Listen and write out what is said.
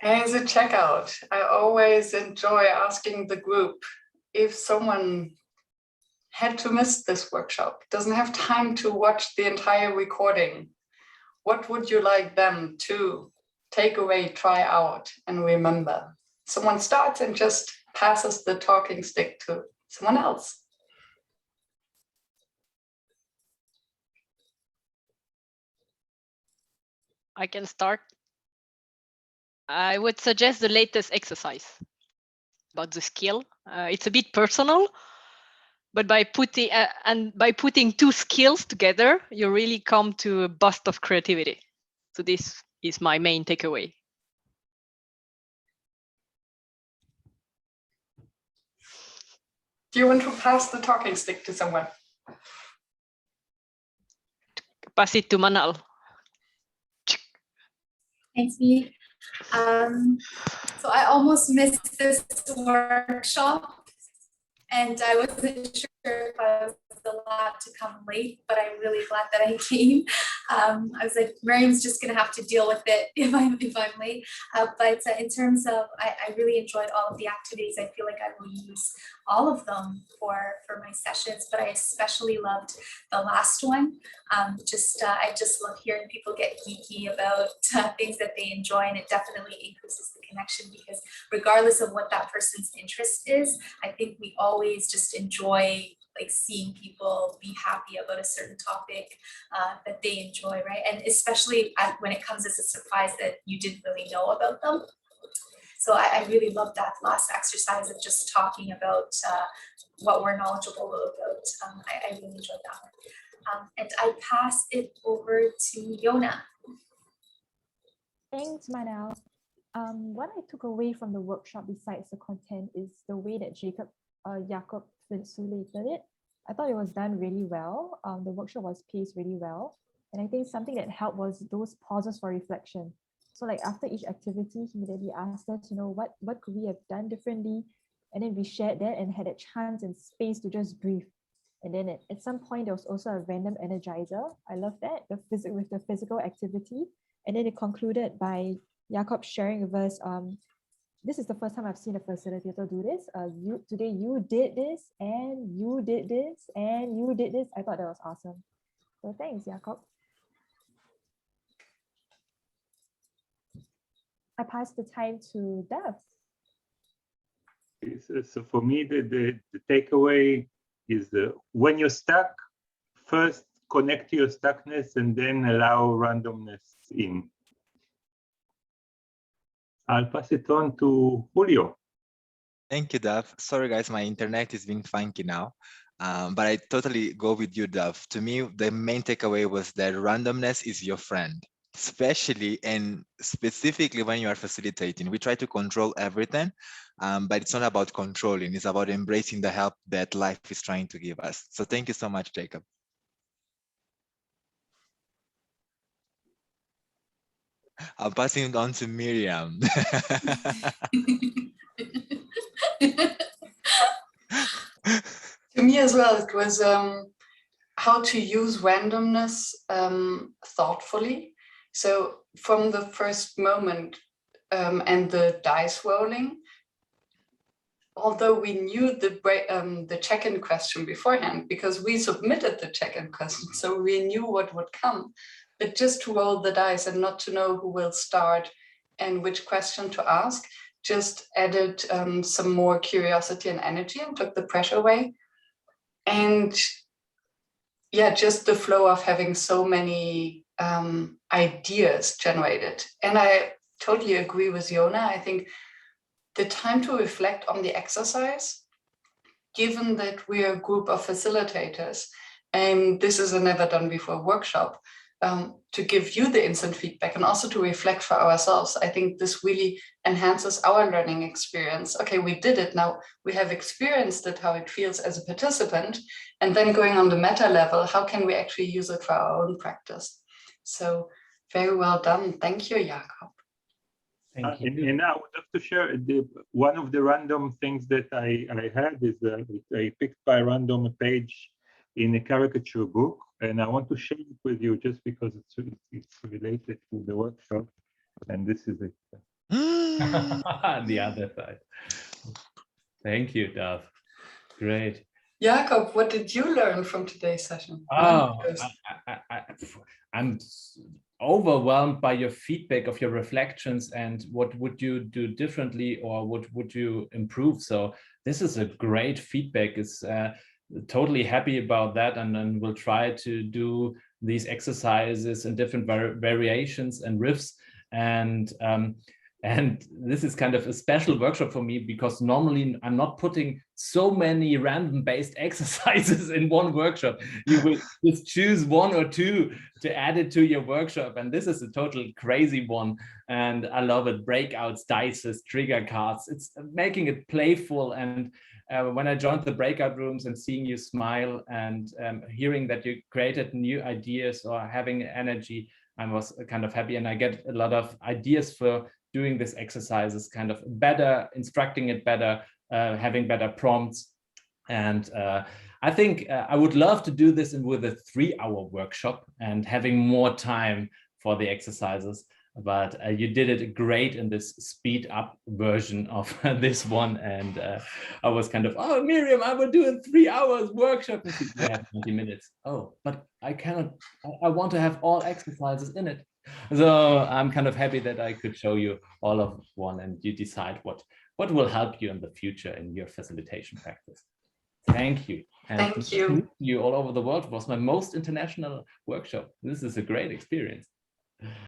As a checkout, I always enjoy asking the group if someone had to miss this workshop, doesn't have time to watch the entire recording, what would you like them to take away, try out, and remember? Someone starts and just passes the talking stick to someone else. I can start. I would suggest the latest exercise about the skill. It's a bit personal, but by putting two skills together, you really come to a burst of creativity. So this is my main takeaway. Do you want to pass the talking stick to someone? Pass it to Manal. Thanks, me. So I almost missed this workshop, and I wasn't sure if I was allowed to come late, but I'm really glad that I came. I was like, Miriam's just gonna have to deal with it if I'm late. But in terms of, I really enjoyed all of the activities. I feel like I will use all of them for my sessions, but I especially loved the last one. I just love hearing people get geeky about things that they enjoy, and it definitely increases the connection, because regardless of what that person's interest is, I think we always just enjoy like seeing people be happy about a certain topic that they enjoy, right? And especially when it comes as a surprise that you didn't really know about them. So I really love that last exercise of just talking about what we're knowledgeable about. I really enjoyed that one. And I pass it over to Yona. Thanks, Manal. What I took away from the workshop besides the content is the way that Jacob facilitated it. I thought it was done really well. The workshop was paced really well. And I think something that helped was those pauses for reflection. So like after each activity, he immediately asked us, what could we have done differently? And then we shared that and had a chance and space to just breathe. And then at some point, there was also a random energizer. I love that, with the physical activity. And then it concluded by Jakob sharing with us, this is the first time I've seen a facilitator do this. Today you did this, and you did this, and you did this. I thought that was awesome. So thanks, Jakob. I pass the time to Dev. So for me, the takeaway is when you're stuck, first connect to your stuckness and then allow randomness in. I'll pass it on to Julio. Thank you, Dav. Sorry, guys, my internet is being funky now. But I totally go with you, Dav. To me, the main takeaway was that randomness is your friend, especially and specifically when you are facilitating. We try to control everything, but it's not about controlling. It's about embracing the help that life is trying to give us. So thank you so much, Jacob. I'm passing it on to Miriam. To me as well, it was how to use randomness thoughtfully. So from the first moment and the dice rolling, although we knew the check-in question beforehand, because we submitted the check-in question, so we knew what would come, but just to roll the dice and not to know who will start and which question to ask, just added some more curiosity and energy and took the pressure away. And yeah, just the flow of having so many ideas generated. And I totally agree with Yona. I think the time to reflect on the exercise, given that we're a group of facilitators, and this is a never done before workshop, to give you the instant feedback and also to reflect for ourselves. I think this really enhances our learning experience. Okay, we did it now. We have experienced it, how it feels as a participant, and then going on the meta level, how can we actually use it for our own practice? So very well done. Thank you, Jakob. Thank you. And I would love to share one of the random things that I had is I picked by random a page in a caricature book, and I want to share it with you just because it's related to the workshop. And this is it. The other side. Thank you, Dov. Great. Jakob, what did you learn from today's session? Oh, I'm overwhelmed by your feedback of your reflections and what would you do differently or what would you improve. So this is a great feedback. It's totally happy about that, and then we'll try to do these exercises in different variations and riffs. And this is kind of a special workshop for me because normally I'm not putting so many random-based exercises in one workshop. You will just choose one or two to add it to your workshop. And this is a total crazy one. And I love it. Breakouts, dices, trigger cards. It's making it playful. And when I joined the breakout rooms and seeing you smile and hearing that you created new ideas or having energy, I was kind of happy. And I get a lot of ideas for doing this exercise is kind of better, instructing it better, having better prompts. And I think I would love to do this with a 3-hour workshop and having more time for the exercises. But you did it great in this speed up version of this one. And I was kind of, oh, Miriam, I will do a 3 hours workshop. And you have 20 minutes. Oh, but I cannot, I want to have all exercises in it. So I'm kind of happy that I could show you all of one and you decide what will help you in the future in your facilitation practice. Thank you. And thank you. You all over the world. It was my most international workshop. This is a great experience.